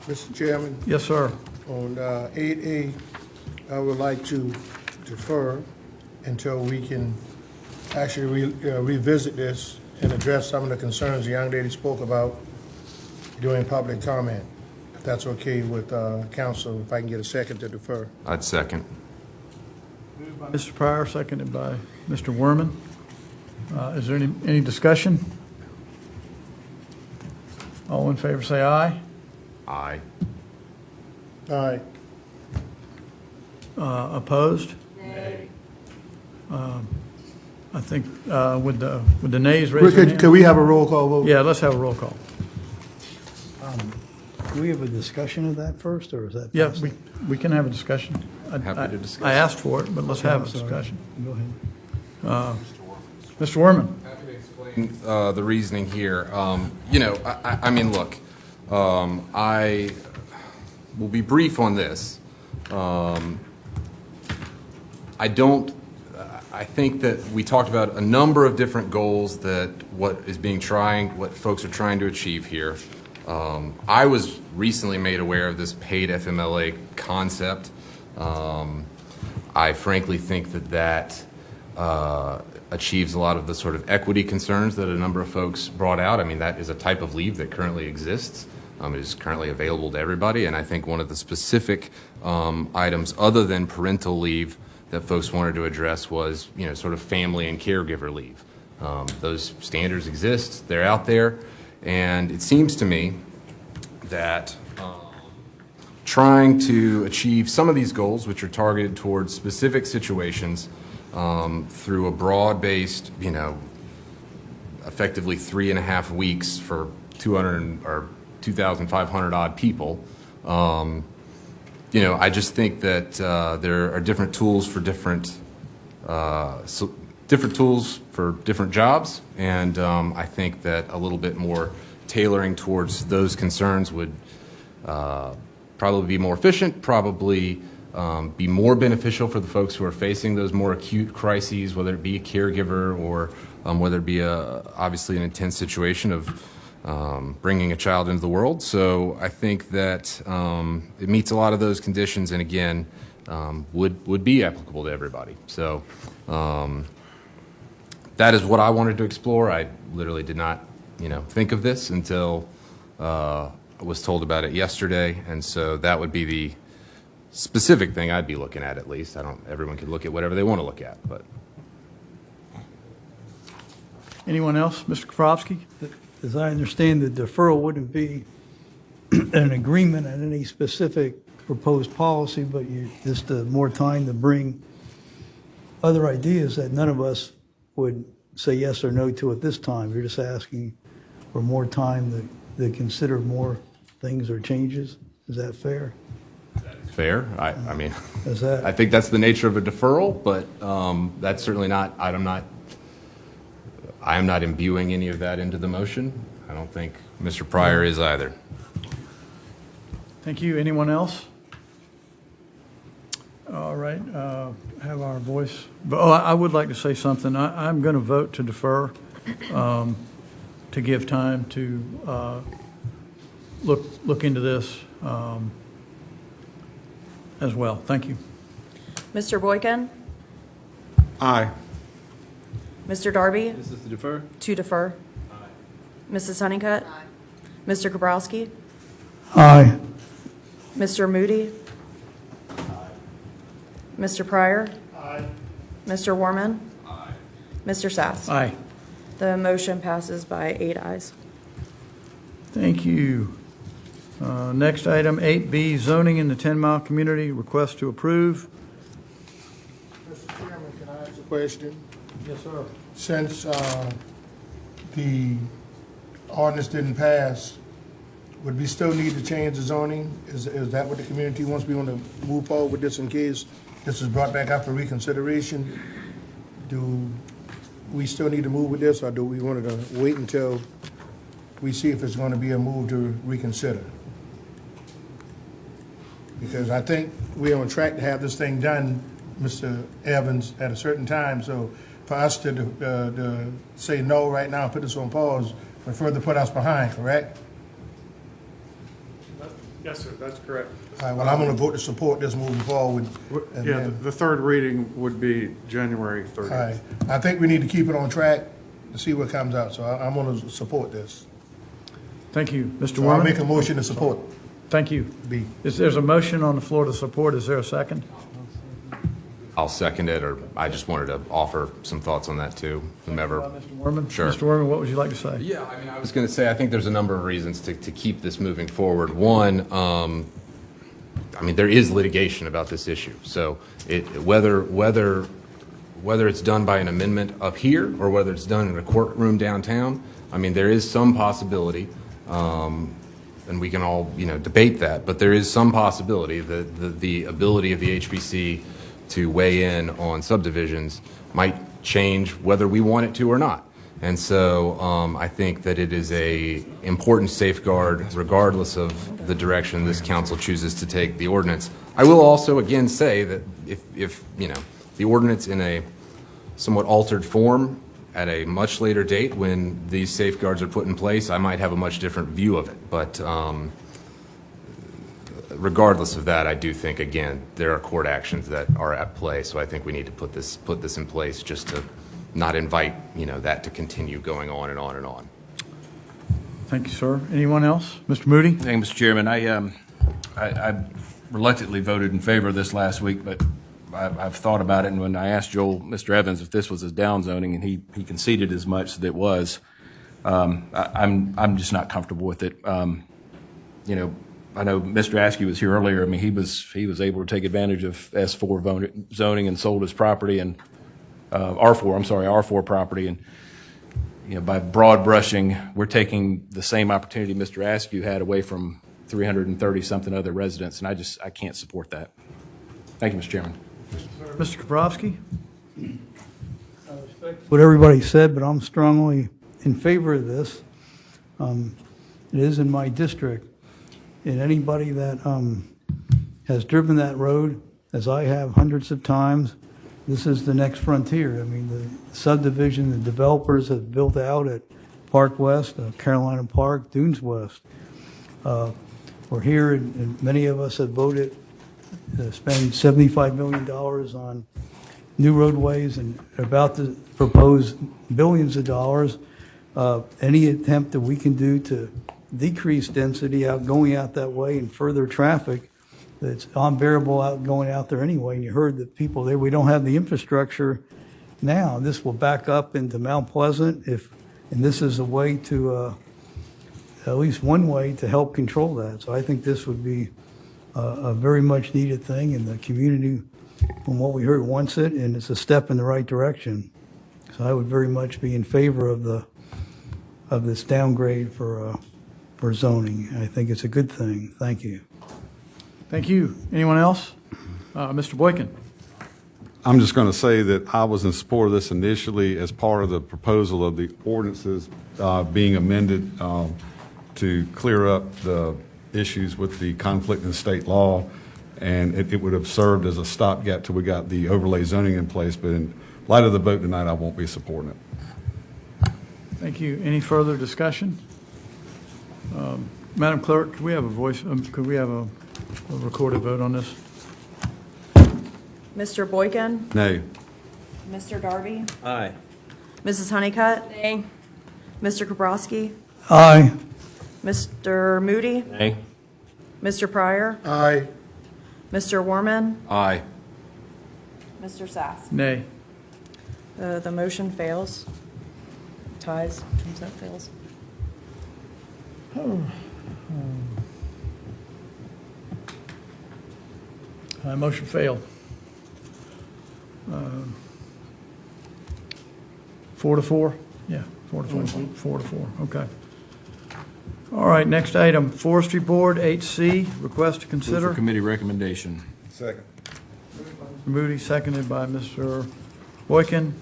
Mr. Chairman? Yes, sir. On 8A, I would like to defer until we can actually revisit this and address some of the concerns the young lady spoke about during public comment. If that's okay with council, if I can get a second to defer. I'd second. Moved by Mr. Pryor, seconded by Mr. Werman. Is there any discussion? All in favor say aye. Aye. Aye. Opposed? Nay. I think with the nays raised their hand. Could we have a roll call vote? Yeah, let's have a roll call. Do we have a discussion of that first, or is that? Yeah, we can have a discussion. Happy to discuss. I asked for it, but let's have a discussion. Go ahead. Mr. Werman. Happy to explain the reasoning here. I mean, look, I will be brief on this. I think that we talked about a number of different goals that what folks are trying to achieve here. I was recently made aware of this paid FMLA concept. I frankly think that achieves a lot of the sort of equity concerns that a number of folks brought out. I mean, that is a type of leave that currently exists. It is currently available to everybody, and I think one of the specific items other than parental leave that folks wanted to address was, sort of family and caregiver leave. Those standards exist, they're out there, and it seems to me that trying to achieve some of these goals, which are targeted towards specific situations, through a broad-based, effectively 3.5 weeks for 2,500 odd people. I just think that there are different tools for different jobs, and I think that a little bit more tailoring towards those concerns would probably be more efficient, probably be more beneficial for the folks who are facing those more acute crises, whether it be a caregiver or whether it be obviously an intense situation of bringing a child into the world. So I think that it meets a lot of those conditions, and again, would be applicable to everybody. So that is what I wanted to explore. I literally did not, think of this until I was told about it yesterday, and so that would be the specific thing I'd be looking at least. Everyone can look at whatever they want to look at, but. Anyone else? Mr. Kropski? As I understand, the deferral wouldn't be an agreement on any specific proposed policy, but just more time to bring other ideas that none of us would say yes or no to at this time. You're just asking for more time to consider more things or changes. Is that fair? Fair. I mean, Is that? I think that's the nature of a deferral, but that's certainly not, I am not imbuing any of that into the motion. I don't think Mr. Pryor is either. Thank you. Anyone else? All right, have our voice. Oh, I would like to say something. I'm going to vote to defer, to give time to look into this as well. Thank you. Mr. Boykin? Aye. Mr. Darby? This is to defer? To defer. Mrs. Honeycutt? Mr. Kabrowski? Aye. Mr. Moody? Mr. Pryor? Mr. Warman? Mr. Sass? Aye. The motion passes by 8 ayes. Thank you. Next item, 8B, zoning in the 10-mile community, request to approve. Mr. Chairman, can I ask a question? Yes, sir. Since the ordinance didn't pass, would we still need to change the zoning? Is that what the community wants? We want to move forward with this in case this is brought back up for reconsideration? Do we still need to move with this, or do we want to wait until we see if it's going to be a move to reconsider? Because I think we're on track to have this thing done, Mr. Evans, at a certain time. So for us to say no right now, put this on pause, would further put us behind, correct? Yes, sir, that's correct. All right, well, I'm going to vote to support this moving forward. And Yeah, then- the third reading would be January 30th. all right, I think we need to keep it on track to see what comes out, so I'm going to support this. Thank you. Mr. So I'll Warman? make a motion to support. Thank you. B. There's a motion on the floor to support. Is there a second? I'll second it, or I just wanted to offer some thoughts on that too, whomever. Mr. Warman? Sure. Mr. Warman, what would you like to say? Yeah, I mean, I was going to say, I think there's a number of reasons to keep this moving forward. One, I mean, there is litigation about this issue. So whether it's done by an amendment up here or whether it's done in a courtroom downtown, I mean, there is some possibility, and we can all, debate that, but there is some possibility that the ability of the HPC to weigh in on subdivisions might change whether we want it to or not. And so I think that it is a important safeguard regardless of the direction this council chooses to take the ordinance. I will also again say that if the ordinance in a somewhat altered form at a much later date, when these safeguards are put in place, I might have a much different view of it. But regardless of that, I do think, again, there are court actions that are at play. So I think we need to put this in place just to not invite, that to continue going on and on and on. Thank you, sir. Anyone else? Mr. Moody? Thank you, Mr. Chairman. I reluctantly voted in favor of this last week, but I've thought about it, and when I asked Mr. Evans, if this was a down zoning, and he conceded as much that it was, I'm just not comfortable with it. I know Mr. Askew was here earlier. I mean, he was able to take advantage of S4 zoning and sold his property, and R4 property, and by broad brushing, we're taking the same opportunity Mr. Askew had away from 330 something other residents, and I can't support that. Thank you, Mr. Chairman. Mr. Kaprowski? What everybody said, but I'm strongly in favor of this. It is in my district, and anybody that has driven that road, as I have hundreds of times, this is the next frontier. I mean, the subdivision, the developers have built out at Park West, Carolina Park, Dunes West. We're here, and many of us have voted to spend $75 million on new roadways and about to propose billions of dollars. Any attempt that we can do to decrease density going out that way and further traffic that's unbearable going out there anyway. And you heard the people there, we don't have the infrastructure now. This will back up into Mount Pleasant and this is a way to, at least one way to help control that. So I think this would be a very much needed thing, and the community, from what we heard, wants it, and it's a step in the right direction. So I would very much be in favor of this downgrade for zoning. I think it's a good thing. Thank you. Thank you. Anyone else? Mr. Boykin? I'm just going to say that I was in support of this initially as part of the proposal of the ordinances being amended to clear up the issues with the conflict in state law, and it would have served as a stopgap till we got the overlay zoning in place. But in light of the vote tonight, I won't be supporting it. Thank you. Any further discussion? Madam Clerk, could we have a recorded vote on this? Mr. Boykin? Nay. Mr. Darby? Aye. Mrs. Honeycutt? Nay. Mr. Kaprowski? Aye. Mr. Moody? Nay. Mr. Pryor? Aye. Mr. Warman? Aye. Mr. Sass? Nay. The motion fails. Ties, comes up, fails. Motion failed. 4-4? Yeah, 4-4. 4-4, okay. All right, next item, Forestry Board, 8C, request to Move consider. for committee recommendation. Second. Moody, seconded by Mr. Boykin.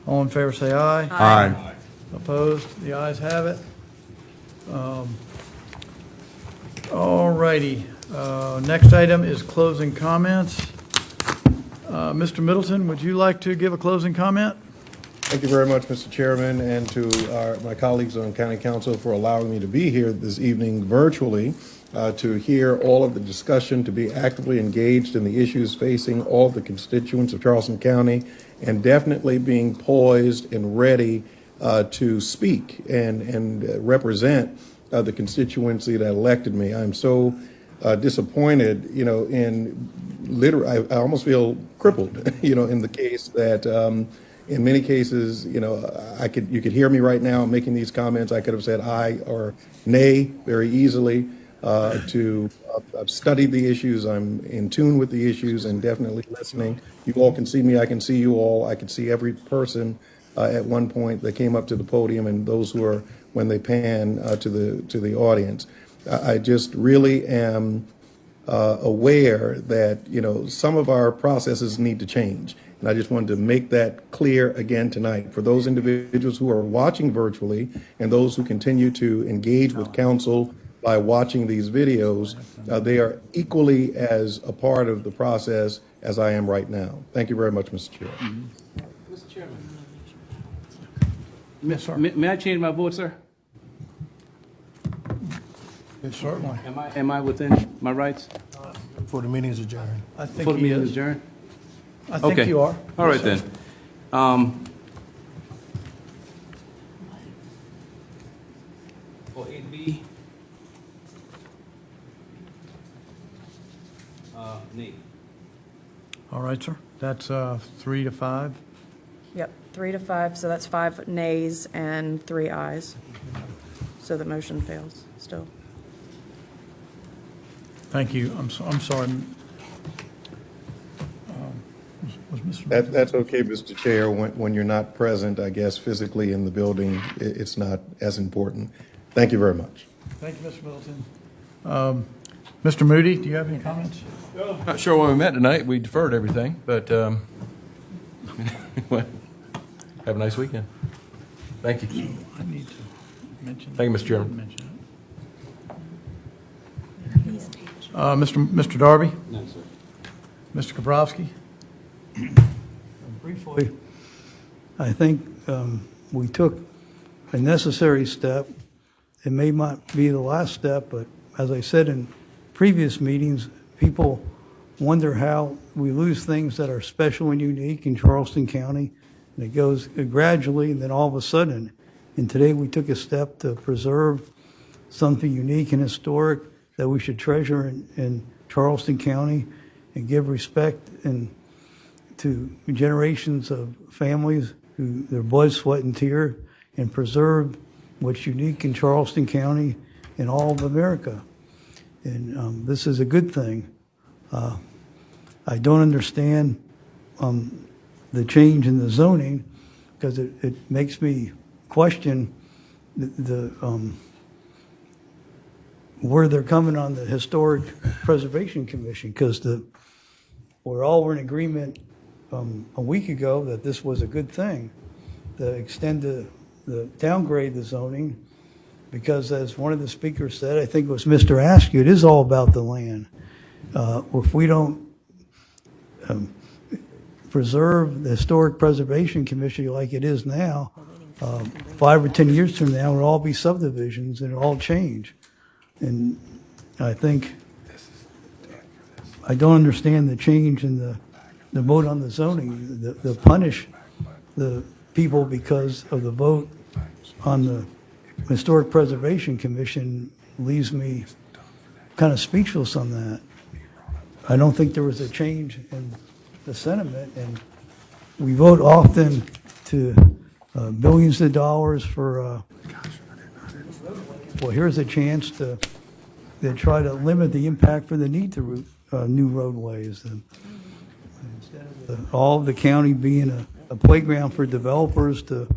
All in favor, say aye. Aye. Opposed? The ayes have it. All righty. Next item is closing comments. Mr. Middleton, would you like to give a closing comment? Thank you very much, Mr. Chairman, and to my colleagues on County Council for allowing me to be here this evening virtually to hear all of the discussion, to be actively engaged in the issues facing all of the constituents of Charleston County, and definitely being poised and ready to speak and represent the constituency that elected me. I'm so disappointed, in literally, I almost feel crippled, in the case that in many cases, you could hear me right now making these comments. I could have said aye or nay very easily. I've studied the issues. I'm in tune with the issues and definitely listening. You all can see me. I can see you all. I can see every person at one point that came up to the podium and those who are when they pan to the audience. I just really am aware that some of our processes need to change. And I just wanted to make that clear again tonight for those individuals who are watching virtually and those who continue to engage with council by watching these videos. They are equally as a part of the process as I am right now. Thank you very much, Mr. Chair. Mr. Chairman. May I change my vote, sir? Certainly. Am I within my rights? Before the meeting is adjourned. I think Before the he meeting is is. adjourned? I think Okay. you are. All right, then. For 8B. Nate. All right, sir. That's 3 to 5. Yep, 3 to 5, so that's 5 nays and 3 ayes. So the motion fails still. Thank you. I'm sorry. Was Mr. That's okay, Mr. Chair. When you're not present, I guess, physically in the building, it's not as important. Thank you very much. Thank you, Mr. Middleton. Mr. Moody, do you have any comments? Not sure when we met tonight. We deferred everything, but have a nice weekend. Thank you. I need to mention. Thank you, Mr. Chairman. mention it. Mr. Darby? No, sir. Mr. Kabrowski? Briefly, I think we took a necessary step. It may not be the last step, but as I said in previous meetings, people wonder how we lose things that are special and unique in Charleston County. And it goes gradually, and then all of a sudden. And today we took a step to preserve something unique and historic that we should treasure in Charleston County and give respect to generations of families who their blood, sweat, and tear, and preserve what's unique in Charleston County and all of America. And this is a good thing. I don't understand the change in the zoning because it makes me question where they're coming on the Historic Preservation Commission, because we're all in agreement a week ago that this was a good thing to extend the downgrade the zoning, because as one of the speakers said, I think it was Mr. Askew, it is all about the land. If we don't preserve the Historic Preservation Commission like it is now, 5 or 10 years from now, it'll all be subdivisions and it'll all change. And I think, I don't understand the change in the vote on the zoning, the punish the people because of the vote on the Historic Preservation Commission leaves me kind of speechless on that. I don't think there was a change in the sentiment, and we vote often to billions of dollars for, well, here's a chance to try to limit the impact for the need to new roadways. And instead of all of the county being a playground for developers to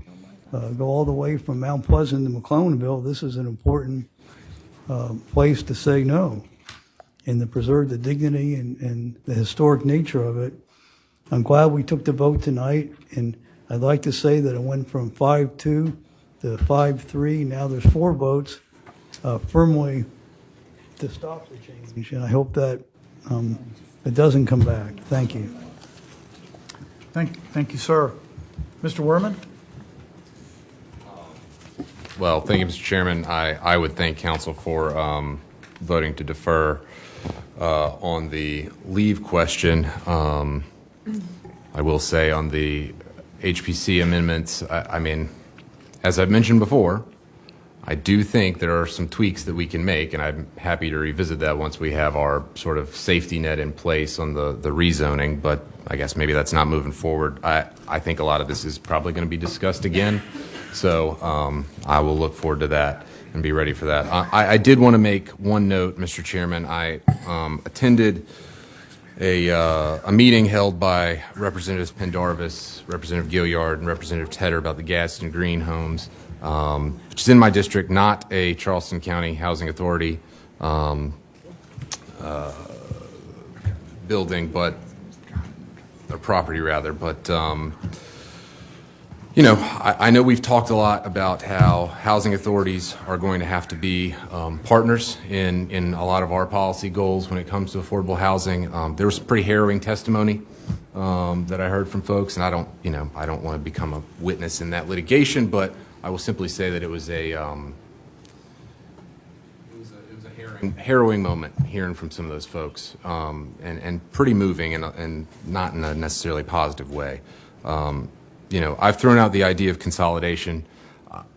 go all the way from Mount Pleasant to McClellanville, this is an important place to say no and to preserve the dignity and the historic nature of it. I'm glad we took the vote tonight, and I'd like to say that it went from 5-2 to 5-3. Now there's 4 votes firmly to stop the change, and I hope that it doesn't come back. Thank you. Thank you, sir. Mr. Werman? Well, thank you, Mr. Chairman. I would thank council for voting to defer on the leave question. I will say on the HPC amendments, I mean, as I've mentioned before, I do think there are some tweaks that we can make, and I'm happy to revisit that once we have our sort of safety net in place on the rezoning, but I guess maybe that's not moving forward. I think a lot of this is probably going to be discussed again, so I will look forward to that and be ready for that. I did want to make one note, Mr. Chairman. I attended a meeting held by Representatives Pendarvis, Representative Gilliard, and Representative Tedder about the Gadsden Green homes, which is in my district, not a Charleston County Housing Authority building, but a property rather. But you know, I know we've talked a lot about how housing authorities are going to have to be partners in a lot of our policy goals when it comes to affordable housing. There was some pretty harrowing testimony that I heard from folks, and I don't want to become a witness in that litigation, but I will simply say that it was a harrowing moment hearing from some of those folks, and pretty moving, and not in a necessarily positive way. You know, I've thrown out the idea of consolidation.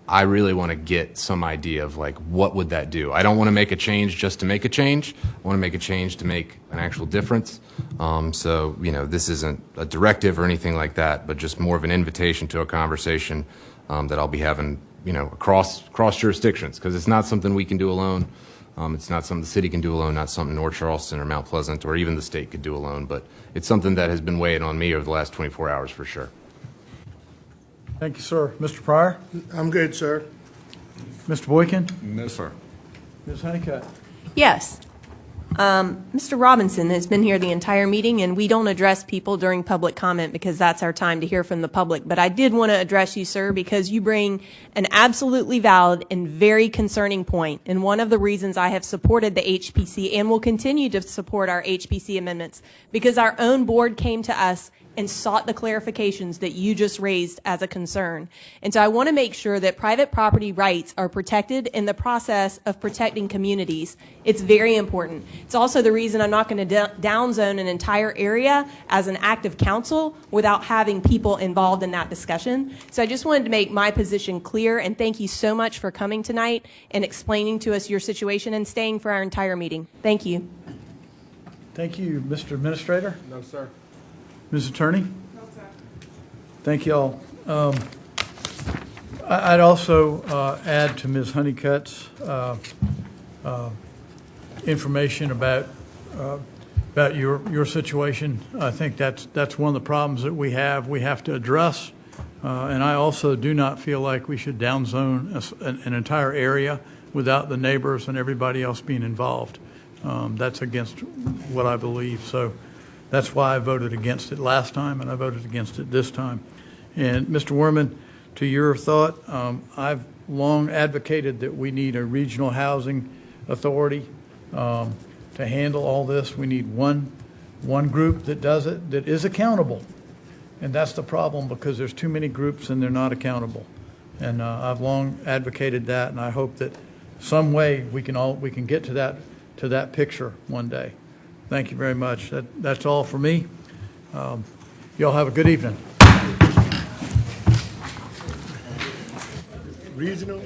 I really want to get some idea of like, what would that do? I don't want to make a change just to make a change. I want to make a change to make an actual difference. So, you know, this isn't a directive or anything like that, but just more of an invitation to a conversation that I'll be having, you know, across jurisdictions, because it's not something we can do alone. It's not something the city can do alone, not something North Charleston or Mount Pleasant or even the state could do alone, but it's something that has been weighing on me over the last 24 hours for sure. Thank you, sir. Mr. Pryor? I'm good, sir. Mr. Boykin? No, sir. Ms. Honeycutt? Yes. Mr. Robinson has been here the entire meeting, and we don't address people during public comment because that's our time to hear from the public. But I did want to address you, sir, because you bring an absolutely valid and very concerning point. And one of the reasons I have supported the HPC and will continue to support our HPC amendments, because our own board came to us and sought the clarifications that you just raised as a concern. And so I want to make sure that private property rights are protected in the process of protecting communities. It's very important. It's also the reason I'm not going to downzone an entire area as an act of council without having people involved in that discussion. So I just wanted to make my position clear, and thank you so much for coming tonight and explaining to us your situation and staying for our entire meeting. Thank you. Thank you. Mr. Administrator? No, sir. Ms. Attorney? No, sir. Thank you all. I'd also add to Ms. Honeycutt's information about your situation. I think that's one of the problems that we have to address. And I also do not feel like we should downzone an entire area without the neighbors and everybody else being involved. That's against what I believe. So that's why I voted against it last time, and I voted against it this time. And Mr. Werman, to your thought, I've long advocated that we need a regional housing authority to handle all this. We need one group that does it, that is accountable. And that's the problem, because there's too many groups and they're not accountable. And I've long advocated that, and I hope that some way we can get to that picture one day. Thank you very much. That's all for me. Y'all have a good evening. Regional?